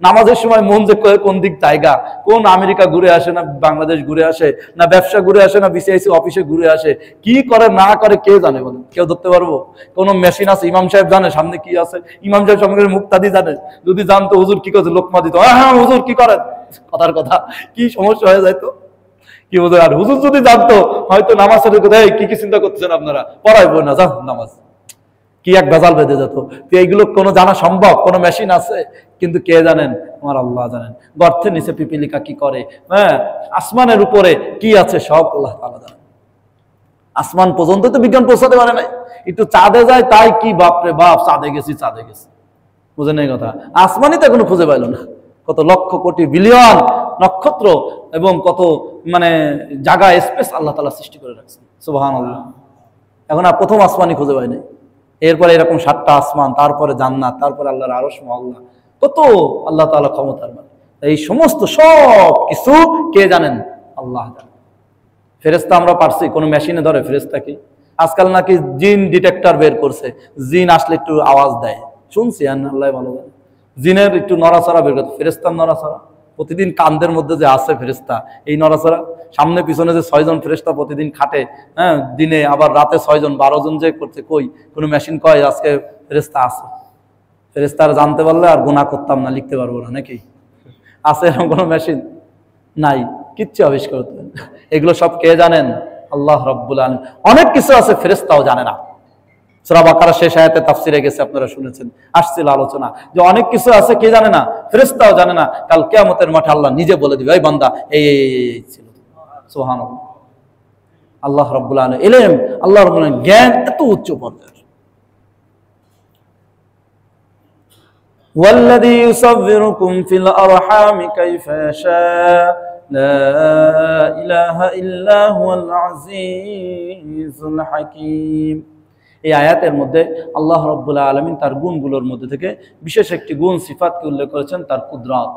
নামাজের সময় মন যে কোন দিক জায়গা, কোন আমেরিকা ঘুরে আসে, না বাংলাদেশ ঘুরে আসে, না ব্যবসা ঘুরে আসে, না বিসিআইসি অফিসে ঘুরে আসে, কি করে না করে কে জানে বলেন, কেউ ধরতে পারবো? কোন মেশিন আছে, ইমাম সাহেব জানে সামনে কি আছে, ইমাম সাহেব সঙ্গে মুক্তাদি জানে, যদি জানতো হুজুর কি করছে লোকমা দিত, হ্যাঁ হুজুর কি করেন, কথার কথা কি সমস্যা হয়ে যাইতো, কি হুজুর। আর হুজুর যদি জানতো হয়তো নামাজ কি চিন্তা করতেছেন আপনারা, পড়াইবো না, যান নামাজ, কি এক ভেজাল বেঁধে যেত। এইগুলো কোনো জানা সম্ভব? কোনো মেশিন আছে? কিন্তু কে জানেন? আমার আল্লাহ জানেন। গর্তের নিচে পিপিলিকা কি করে, হ্যাঁ আসমানের উপরে কি আছে, সব আল্লাহ তাআলা জানেন। আসমান পর্যন্ত তো বিজ্ঞান পৌঁছাতে পারে নাই, একটু চাঁদে যায় তাই কি বাপরে বাপ, চাঁদে গেছি। বুঝেন এই কথা? আসমানই তো এখনো খুঁজে পাইল না। কত লক্ষ কোটি বিলিয়ন নক্ষত্র এবং কত মানে জায়গা স্পেস আল্লাহ তাআলা সৃষ্টি করে রাখছেন, সুবহানাল্লাহ। এখন আর প্রথম আসমানই খুঁজে পাই নাই, এরপরে এরকম 7টা আসমান, তারপরে জান্নাত, তারপরে আল্লাহর আরশ মহল্লা, কত আল্লাহ তাআলা ক্ষমতার মানে। এই সমস্ত সব কিছু কে জানেন? আল্লাহ জানেন। ফেরেশতা আমরা পারছি, কোনো মেশিনে ধরে ফেরেশতা কি? আজকাল নাকি জিন ডিটেক্টর বের করছে, জিন আসলে একটু আওয়াজ দেয়, শুনছি, আল্লাহ ভালো জানে। জিনের একটু নড়াচড়া বের করতে, ফেরেশতার নড়াচড়া প্রতিদিন কান্দের মধ্যে যে আছে ফেরেশতা, এই নড়াচড়া, সামনে পিছনে যে 6 জন ফেরেশতা প্রতিদিন খাটে, হ্যাঁ দিনে, আবার রাতে 6 জন 12 জন যে করছে, কই কোনো মেশিন কয় আজকে ফেরেশতা আছে? ফেরেশতারা জানতে পারলে আর গুনাহ করতাম না, লিখতে পারবো না নাকি? আছে এরকম কোনো মেশিন? নাই, কিচ্ছু আবিষ্কার করতে। এগুলো সব কে জানেন? আল্লাহ রাব্বুল আলামিন। অনেক কিছু আছে ফেরেশতাও জানে না। সূরা বাকারা শেষ আয়াতে তাফসিরে গেছে, আপনারা শুনেছেন, আসছিল আলোচনা যে অনেক কিছু আছে কে জানে না, ফেরেশতাও জানে না। কাল কিয়ামতের মাঠে আল্লাহ নিজে বলে দিবে, এই বান্দা এই ছিল। সুবহানাল্লাহ। আল্লাহ রাব্বুল আলামিন ইলম, আল্লাহ রাব্বুল আলামিন জ্ঞান এত উচ্চ পর্যায়ের। ওয়াল্লাযী ইউসাব্বিরুকুম ফিল আরহামি কাইফা ইয়াশা লা ইলাহা ইল্লা হুয়াল আজিজুল হাকীম। এই আয়াতের মধ্যে আল্লাহ রাব্বুল আলামিন তার গুণগুলোর মধ্যে থেকে বিশেষ একটি গুণ সিফাতকে উল্লেখ করেছেন, তার কুদরত,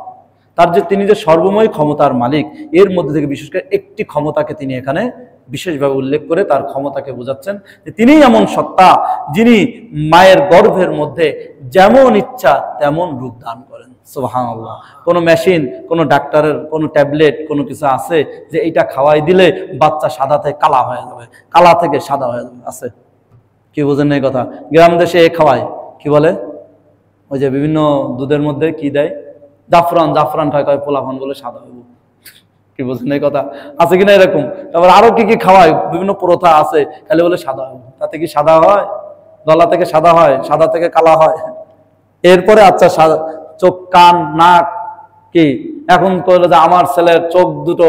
তার যে তিনি যে সর্বময় ক্ষমতার মালিক, এর মধ্যে থেকে বিশেষ করে একটি ক্ষমতাকে তিনি এখানে বিশেষভাবে উল্লেখ করে তার ক্ষমতাকে বোঝাচ্ছেন যে তিনিই এমন সত্তা যিনি মায়ের গর্ভের মধ্যে যেমন ইচ্ছা তেমন রূপ দান করেন। সুবহানাল্লাহ। কোনো মেশিন, কোনো ডাক্তারের কোনো ট্যাবলেট, কোনো কিছু আছে যে এইটা খাওয়াই দিলে বাচ্চা সাদা থেকে কালা হয়ে যাবে, কালা থেকে সাদা হয়ে যাবে? আছে? কি বোঝেন এই কথা? গ্রাম দেশে খাওয়ায় কি বলে, ওই যে বিভিন্ন দুধের মধ্যে কি দেয়, জাফরান, জাফরান খায়, কয় পোলাপান বলে সাদা হইব। কি বোঝেন এই কথা? আছে কিনা এরকম? তারপর আরো কি কি খাওয়ায়, বিভিন্ন প্রথা আছে, খালি বলে সাদা হইব। তাতে কি সাদা হয়? গলা থেকে সাদা হয়, সাদা থেকে কালা হয়। এরপরে আচ্ছা চোখ, কান, নাক কি এখন কইলো যে আমার ছেলের চোখ দুটো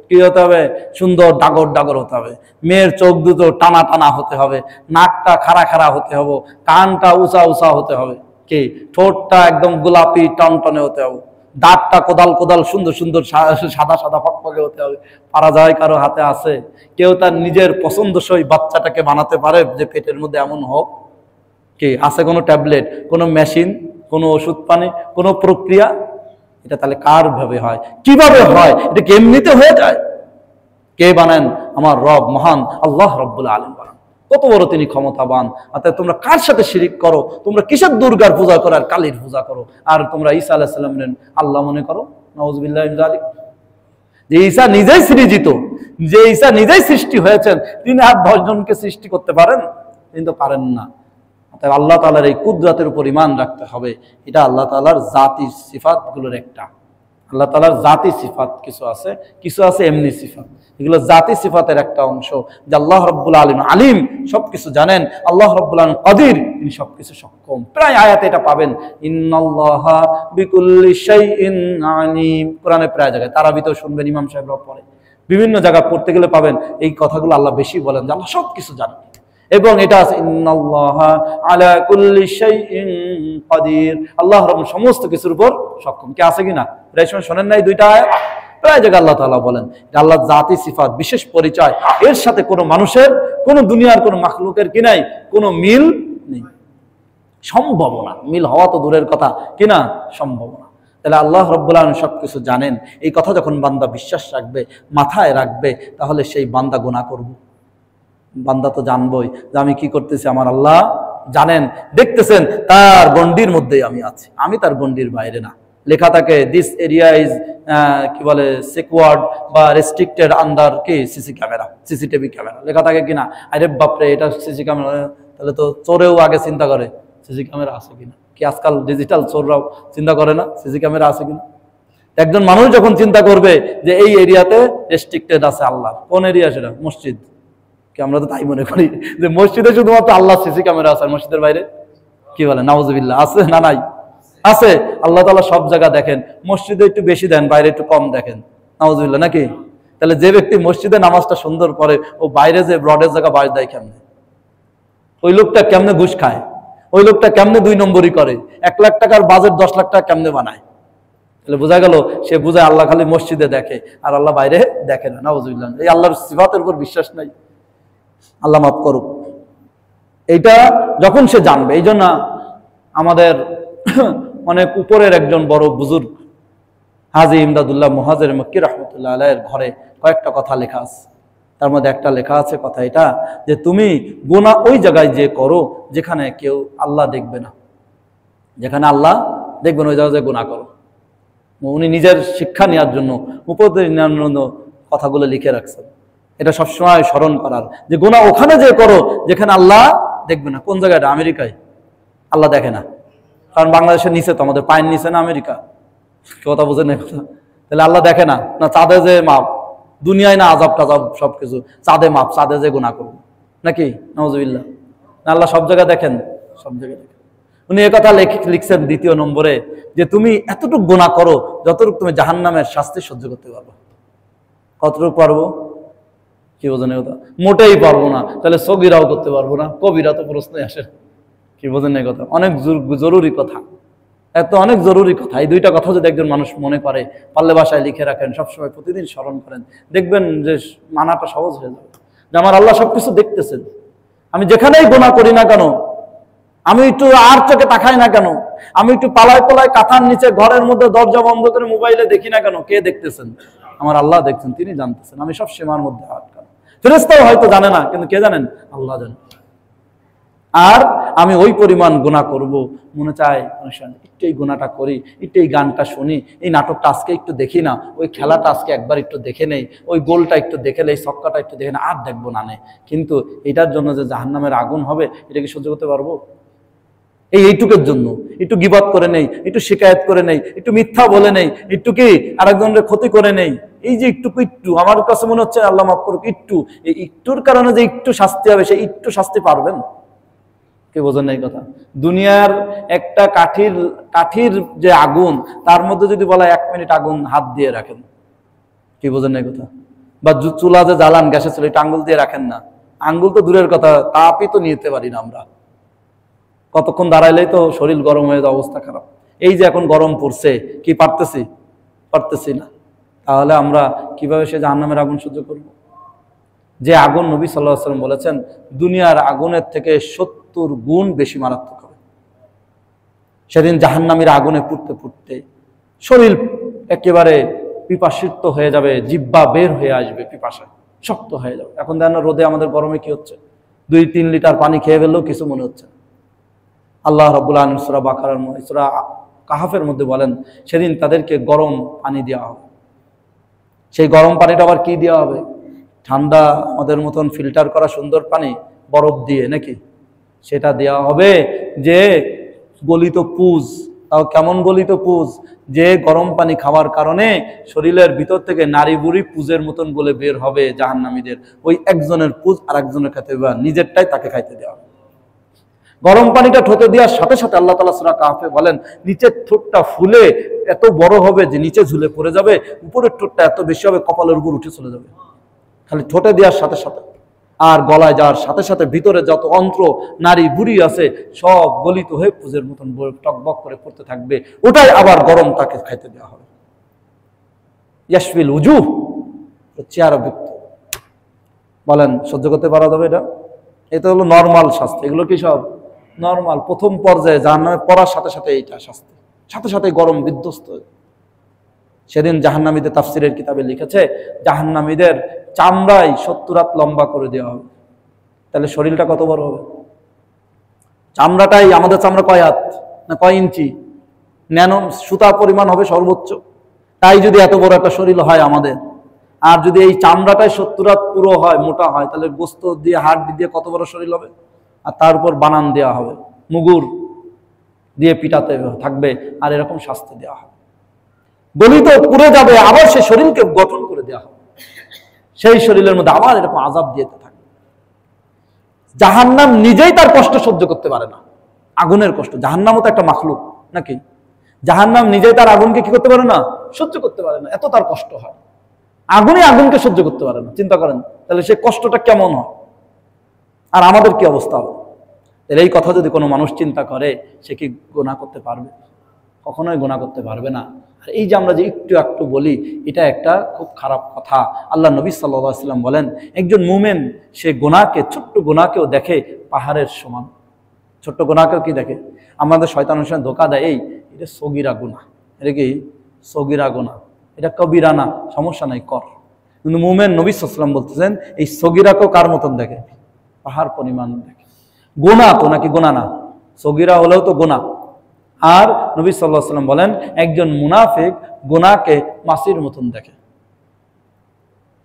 কি হতে হবে, সুন্দর ডাগর ডাগর হতে হবে, মেয়ের চোখ দুটো টানা টানা হতে হবে, নাকটা খাড়া খাড়া হতে হবে, কানটা উঁচা উঁচা হতে হবে, কি ঠোঁটটা একদম গোলাপি টনটনে হতে হবে, দাঁতটা কোদাল কোদাল সুন্দর সুন্দর সাদা সাদা ফকফকে হতে হবে। পারা যায় কারো হাতে? আছে? কেউ তার নিজের পছন্দসই বাচ্চাটাকে বানাতে পারে যে পেটের মধ্যে এমন হোক? কি আছে কোনো ট্যাবলেট, কোনো মেশিন, কোনো ওষুধ পানি, কোনো প্রক্রিয়া? এটা তাহলে কার ভাবে হয়, কিভাবে হয়? এটা কি এমনিতে হয়ে যায়? কে বানান? আমার রব মহান আল্লাহ রব্বুল আলামিন বানান। কত বড় তিনি ক্ষমতাবান। অর্থাৎ তোমরা কার সাথে শিরিক করো? তোমরা কিসের দুর্গার পূজা করো আর কালীর পূজা করো, আর তোমরা ঈসা আলাইহিস সালামের আল্লাহ মনে করো? নাউযুবিল্লাহি মিন যালিক। যে ঈসা নিজেই সৃজিত, যে ঈসা নিজেই সৃষ্টি হয়েছেন, তিনি আর 10 জনকে সৃষ্টি করতে পারেন? কিন্তু পারেন না। তাই আল্লাহ তাআলার এই কুদরতের উপর ঈমান রাখতে হবে। এটা আল্লাহ তাআলার জাতি সিফাতগুলোর একটা। আল্লাহ তাআলার জাতি সিফাত কিছু আছে, কিছু আছে এমনি সিফাত। এগুলো জাতি সিফাতের একটা অংশ, যে আল্লাহ রাব্বুল আলামিন আলিম, সবকিছু জানেন। আল্লাহ রাব্বুল আলামিন কাদির, তিনি সবকিছু সক্ষম। প্রায় আয়াতে এটা পাবেন, ইন্নাল্লাহা বিকুল্লি শাইইন আলিম। কোরআনে প্রায় জায়গায়, তারাবিতেও শুনবেন, ইমাম সাহেবরা পড়ে, বিভিন্ন জায়গায় পড়তে গেলে পাবেন এই কথাগুলো আল্লাহ বেশি বলেন, যে আল্লাহ সবকিছু জানেন। এবং এটা আছে ইন্নাল্লাহা আলা কুল্লি শাইইন কাদির, আল্লাহ রাব্বুল সমস্ত কিছুর উপর সক্ষম। কি আছে কিনা? প্রায় সময় শোনেন নাই দুইটা আয়াত? প্রায় জায়গায় আল্লাহ তাআলা বলেন, এটা আল্লাহর জাতি সিফাত, বিশেষ পরিচয়। এর সাথে কোনো মানুষের, কোনো দুনিয়ার কোনো মাখলুকের কি নাই, কোনো মিল নেই, সম্ভব না। মিল হওয়া তো দূরের কথা, কিনা সম্ভব না। তাহলে আল্লাহ রাব্বুল আলামিন সবকিছু জানেন, এই কথা যখন বান্দা বিশ্বাস রাখবে, মাথায় রাখবে, তাহলে সেই বান্দা গুনাহ করবে। বান্দা তো জানবই যে আমি কি করতেছি, আমার আল্লাহ জানেন, দেখতেছেন, তার গণ্ডির মধ্যেই আমি আছি, আমি তার গণ্ডির বাইরে না। লেখা থাকে দিস এরিয়া ইজ কি বলে সিকিউরড বা রেস্ট্রিক্টেড আন্ডার কি সিসি ক্যামেরা, সিসিটিভি ক্যামেরা লেখা থাকে কিনা? আরে বাপরে, এটা সিসি ক্যামেরা, তাহলে তো চোরেও আগে চিন্তা করে সিসি ক্যামেরা আছে কিনা। কি আজকাল ডিজিটাল চোররাও চিন্তা করে না সিসি ক্যামেরা আছে কিনা? একজন মানুষ যখন চিন্তা করবে যে এই এরিয়াতে রেস্ট্রিক্টেড আছে আল্লাহ, কোন এরিয়া সেটা? মসজিদ। কি আমরা তো তাই মনে করি যে মসজিদে শুধুমাত্র আল্লাহ সিসি ক্যামেরা আছে, আর মসজিদের বাইরে কি বলে? নাউজুবিল্লাহ, আছে না নাই? আছে। আল্লাহ তাআলা সব জায়গা দেখেন, মসজিদে একটু বেশি দেন, বাইরে একটু কম দেখেন। নাউজুবিল্লাহ, নাকি? তাহলে যে ব্যক্তি মসজিদে নামাজটা সুন্দর পড়ে, ও বাইরে যে ব্রডের জায়গা বাইরে দেয় কেমনে? ওই লোকটা কেমনে ঘুষ খায়? ওই লোকটা কেমনে 2 নম্বরই করে? 1 লাখ টাকার বাজেট 10 লাখ টাকা কেমনে বানায়? তাহলে বোঝা গেল, সে বুঝায় আল্লাহ খালি মসজিদে দেখে, আর আল্লাহ বাইরে দেখে না। নাউজুবিল্লাহ, এই আল্লাহর সিফাতের উপর বিশ্বাস নাই। আল্লাহ মাফ করুক। এইটা যখন সে জানবে, এই জন্য আমাদের অনেক উপরের একজন বড় বুজুর্গ হাজী ইমদাদুল্লাহ মুহাজির মক্কি রাহমাতুল্লাহ আলাইহির ঘরে কয়েকটা কথা লেখা আছে। তার মধ্যে একটা লেখা আছে কথা এটা, যে তুমি গুনাহ ওই জায়গায় যে করো যেখানে কেউ আল্লাহ দেখবে না, যেখানে আল্লাহ দেখবেন ওই জায়গায় গুনাহ করো। উনি নিজের শিক্ষা নেওয়ার জন্য, উপদেশ নেওয়ার জন্য কথাগুলো লিখে রাখছেন। এটা সবসময় স্মরণ করার, যে গুনাহ ওখানে যে করো যেখানে আল্লাহ দেখবে না। কোন জায়গাটা? আমেরিকায় আল্লাহ দেখে না, কারণ বাংলাদেশের নিচে তো, আমাদের পায়ের নিচে না আমেরিকা। কথা বুঝেন না কথা? তাহলে আল্লাহ দেখে না? না চাঁদে যে মাপ, দুনিয়ায় না আজাব টাজাব সবকিছু, চাঁদে মাপ, চাঁদে যে গুনাহ করবো নাকি? নাউজুবিল্লাহ, না আল্লাহ সব জায়গায় দেখেন? সব জায়গায় দেখেন। উনি একথা লিখছেন 2 নম্বরে, যে তুমি এতটুকু গুনাহ করো যতটুকু তুমি জাহান্নামের শাস্তি সহ্য করতে পারবো। কতটুকু পারবো? কি বোঝেন কথা? মোটেই পারবো না। তাহলে সগীরাও করতে পারবো না, কবিরা তো প্রশ্নই আসে। কি বোঝেন এই কথা? অনেক জরুরি কথা, এত অনেক জরুরি কথা। এই 2টা কথা যদি একজন মানুষ মনে করে, পারলে বাসায় লিখে রাখেন, সবসময় প্রতিদিন স্মরণ করেন, দেখবেন যে মানাটা সহজ হয়ে যাবে। যে আমার আল্লাহ সবকিছু দেখতেছেন, আমি যেখানেই গুনাহ করি না কেন, আমি একটু আর চোখে তাকাই না কেন, আমি একটু পালায় পালায় কাঁথার নিচে ঘরের মধ্যে দরজা বন্ধ করে মোবাইলে দেখি না কেন, কে দেখতেছেন? আমার আল্লাহ দেখছেন, তিনি জানতেছেন। আমি সব সীমার মধ্যে আটকানো। ফেরেশতাও হয়তো জানে না, কিন্তু কে জানেন? আল্লাহ জানেন। আর আমি ওই পরিমাণ গুনাহ করব, মনে চায় একটু এই গুনাহটা করি, একটু এই গানটা শুনি, এই নাটকটা আজকে একটু দেখি না, ওই খেলাটা আজকে একবার একটু দেখে নেই, ওই গোলটা একটু দেখে নেই, ছক্কাটা একটু দেখে না, আর দেখবো না নে। কিন্তু এটার জন্য যে জাহান্নামের আগুন হবে, এটা কি সহ্য করতে পারবো? এইটুকের জন্য একটু গীবত করে নেই, একটু শিকায়ত করে নেই, একটু মিথ্যা বলে নেই, একটু কি আরেকজনের ক্ষতি করে নেই, এই যে একটু আমার কাছে মনে হচ্ছে আল্লাহ মাফ করুক, এই একটুর কারণে যে একটু শাস্তি হবে, সেই একটু শাস্তি পারবেন? কে বোঝেন না এই কথা? দুনিয়ার একটা কাঠির যে আগুন, তার মধ্যে যদি বলা 1 মিনিট আগুন হাত দিয়ে রাখেন, কি বোঝেন না এই কথা? বা চুলা যে জ্বালান, গ্যাসের চুলা, এটা আঙ্গুল দিয়ে রাখেন না, আঙ্গুল তো দূরের কথা, তাপই তো নিতে পারি না আমরা, কতক্ষণ দাঁড়াইলেই তো শরীর গরম হয়ে যাওয়া, অবস্থা খারাপ। এই যে এখন গরম পড়ছে, কি পারতেছি না, তাহলে আমরা কিভাবে সে জাহান্নামের আগুন সহ্য করব? যে আগুন নবী সাল্লাল্লাহু আলাইহি ওয়াসাল্লাম বলেছেন দুনিয়ার আগুনের থেকে 70 গুণ বেশি মারাত্মক হবে। সেদিন জাহান্নামীর আগুনে পুড়তে পুড়তে শরীর একেবারে পিপাসিত হয়ে যাবে, জিহ্বা বের হয়ে আসবে, পিপাসায় শক্ত হয়ে যাবে। এখন দেখেন রোদে আমাদের গরমে কি হচ্ছে, 2-3 লিটার পানি খেয়ে ফেললেও কিছু মনে হচ্ছে। আল্লাহ রাব্বুল আলামিন সূরা বাকারার সূরা কাহাফের মধ্যে বলেন সেদিন তাদেরকে গরম পানি দেওয়া হবে। সেই গরম পানিটা আবার কি দেওয়া হবে? ঠান্ডা আমাদের মতন ফিল্টার করা সুন্দর পানি, বরফ দিয়ে নাকি, সেটা দেওয়া হবে। যে গলিত পুজ, তাও কেমন গলিত পুজ, যে গরম পানি খাওয়ার কারণে শরীরের ভিতর থেকে নারী বুড়ি পুজের মতন গলে বের হবে জাহান্নামীদের। ওই একজনের পুজ আর একজনের খাইতে দেওয়া, নিজেরটাই তাকে খাইতে দেওয়া। গরম পানিটা ঠোঁটে দেওয়ার সাথে সাথে আল্লাহ তাআলা সূরা কাহফে বলেন নিচের ঠোঁটটা ফুলে এত বড় হবে যে নিচে ঝুলে পড়ে যাবে, উপরের ঠোঁটটা এত বেশি হবে কপালের উপর উঠে চলে যাবে, খালি ঠোঁটে দেওয়ার সাথে সাথে। আর গলায় যাওয়ার সাথে সাথে ভিতরে যত অন্ত্র নারী বুড়ি আছে সব গলিত হয়ে পুজের মতন টকবক করে পড়তে থাকবে, ওটাই আবার গরম তাকে খাইতে দেওয়া হবে। ইয়াশফিল উজুহ, চেহারা ব্যক্ত। বলেন সহ্য করতে পারা যাবে এটা? এটা হলো নর্মাল শাস্তি। এগুলো কি সব নর্মাল? প্রথম পর্যায়ে জাহান্নামে পড়ার সাথে সাথে এইটা শাস্তি, সাথে সাথে গরম বিধ্বস্ত। সেদিন জাহান্নামীদের তাফসিরের কিতাবে লিখেছে জাহান্নামীদের চামড়ায় 70 হাত লম্বা করে দেওয়া হবে। তাহলে শরীরটা কত বড় হবে? চামড়াটাই, আমাদের চামড়া কয় হাত না কয় ইঞ্চি, ন্যানো সুতা পরিমাণ হবে সর্বোচ্চ। তাই যদি এত বড় একটা শরীর হয় আমাদের, আর যদি এই চামড়াটাই 70 হাত পুরো হয়, মোটা হয়, তাহলে গোস্ত দিয়ে হাড় দিয়ে কত বড় শরীর হবে। আর তার উপর বানান দেওয়া হবে, মুগুর দিয়ে পিটাতে থাকবে, আর এরকম শাস্তি দেওয়া হবে। গলিত পুড়ে যাবে, আবার সেই শরীরকে গঠন করে দেওয়া হবে, সেই শরীরের মধ্যে আবার এরকম আযাব দিতে থাকবে। জাহান্নাম নিজেই তার কষ্ট সহ্য করতে পারে না, আগুনের কষ্ট। জাহান্নামও তো একটা মাখলুক নাকি? জাহান্নাম নিজেই তার আগুনকে কি করতে পারে না, সহ্য করতে পারে না, এত তার কষ্ট হয়। আগুনই আগুনকে সহ্য করতে পারে না, চিন্তা করেন তাহলে সে কষ্টটা কেমন হয়, আর আমাদের কি অবস্থা হবে? তাহলে এই কথা যদি কোনো মানুষ চিন্তা করে, সে কি গুনাহ করতে পারবে? কখনোই গুনাহ করতে পারবে না। আর এই যে আমরা যে একটু একটু বলি, এটা একটা খুব খারাপ কথা। আল্লাহ নবী সাল্লাল্লাহু আলাইহি ওয়াসাল্লাম বলেন একজন মুমিন সে গুনাহকে, ছোট্ট গুনাহকেও দেখে পাহাড়ের সমান। ছোট্ট গুনাহকেও কি দেখে? আমাদের শয়তানের সঙ্গে ধোঁকা দেয়, এটা সগীরা গুনাহ, এটা কি সগীরা গুনাহ, এটা কবিরা না, সমস্যা নাই কর। কিন্তু মুমিন নবী সাল্লাল্লাহু আলাইহি ওয়াসাল্লাম বলতেছেন এই সগীরাকেও কার মতন দেখে? পাহাড় পরিমাণ দেখে। গুনাহ তো নাকি গুনাহ না? সগীরা হলেও তো গুনাহ। আর নবী সাল্লাল্লাহু আলাইহি ওয়াসাল্লাম বলেন একজন মুনাফিক গুনাহকে মাছির মতন দেখে।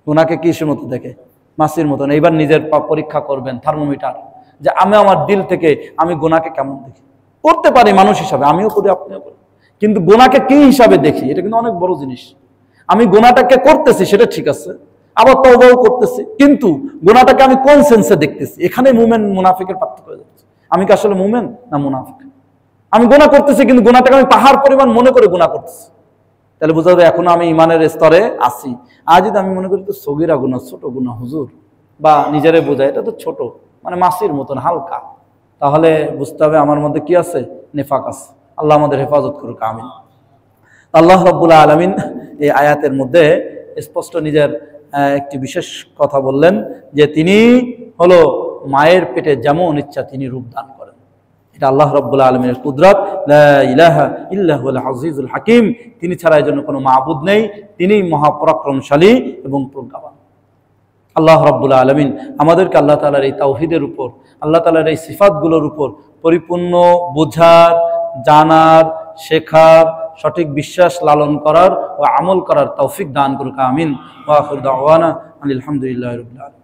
গুনাহকে কিসের মতো দেখে? মাছির মতন। এইবার নিজের পরীক্ষা করবেন, থার্মোমিটার, যে আমি আমার দিল থেকে আমি গুনাহকে কেমন দেখি। করতে পারি মানুষ হিসাবে, আমিও করি, আপনিও করি, কিন্তু গুনাহকে কি হিসাবে দেখি, এটা কিন্তু অনেক বড় জিনিস। আমি গুনাহটাকে করতেছি সেটা ঠিক আছে, আবার তওবাও করতেছি, কিন্তু গুনাহটাকে আমি কোন সেন্সে দেখতেছি, এখানে মুমিন মুনাফিকের পার্থক্য হয়ে যাচ্ছে। আমি কি আসলে মুমিন না মুনাফিক? আমি গুনাহ করতেছি কিন্তু গুনাহটাকে আমি পাহাড় পরিমাণ মনে করে গুনাহ করতেছি, তাহলে বোঝা যাবে এখনো আমি ইমানের স্তরে আছি। আর যদি আমি মনে করি তো সগীরা গুনাহ, ছোট গুনাহ হুজুর, বা নিজেরে বোঝায় এটা তো ছোট, মানে মাছির মতন হালকা, তাহলে বুঝতে হবে আমার মধ্যে কি আছে? নিফাক আছে। আল্লাহ আমাদের হেফাজত করুক, আমিন। আল্লাহ রাব্বুল আলামিন এই আয়াতের মধ্যে স্পষ্ট নিজের একটি বিশেষ কথা বললেন, যে তিনি হলো মায়ের পেটে যেমন ইচ্ছা তিনি রূপ দান করেন। এটা আল্লাহ রাব্বুল আলামিনের কুদরত। লা ইলাহা ইল্লাহুল আজিজুল হাকিম, তিনি ছাড়া এর জন্য কোনো মাবুদ নেই, তিনি মহাপরাক্রমশালী এবং প্রজ্ঞাবান। আল্লাহ রাব্বুল আলামিন আমাদেরকে আল্লাহ তাআলার এই তাওহীদের উপর, আল্লাহ তাআলার এই সিফাতগুলোর উপর পরিপূর্ণ বোঝার, জানার, শেখার, সঠিক বিশ্বাস লালন করার ও আমল করার তৌফিক দান করুক। আমিন। ওয়া আখিরু দাওয়ানা আলহামদুলিল্লাহি রাব্বিল আলামিন।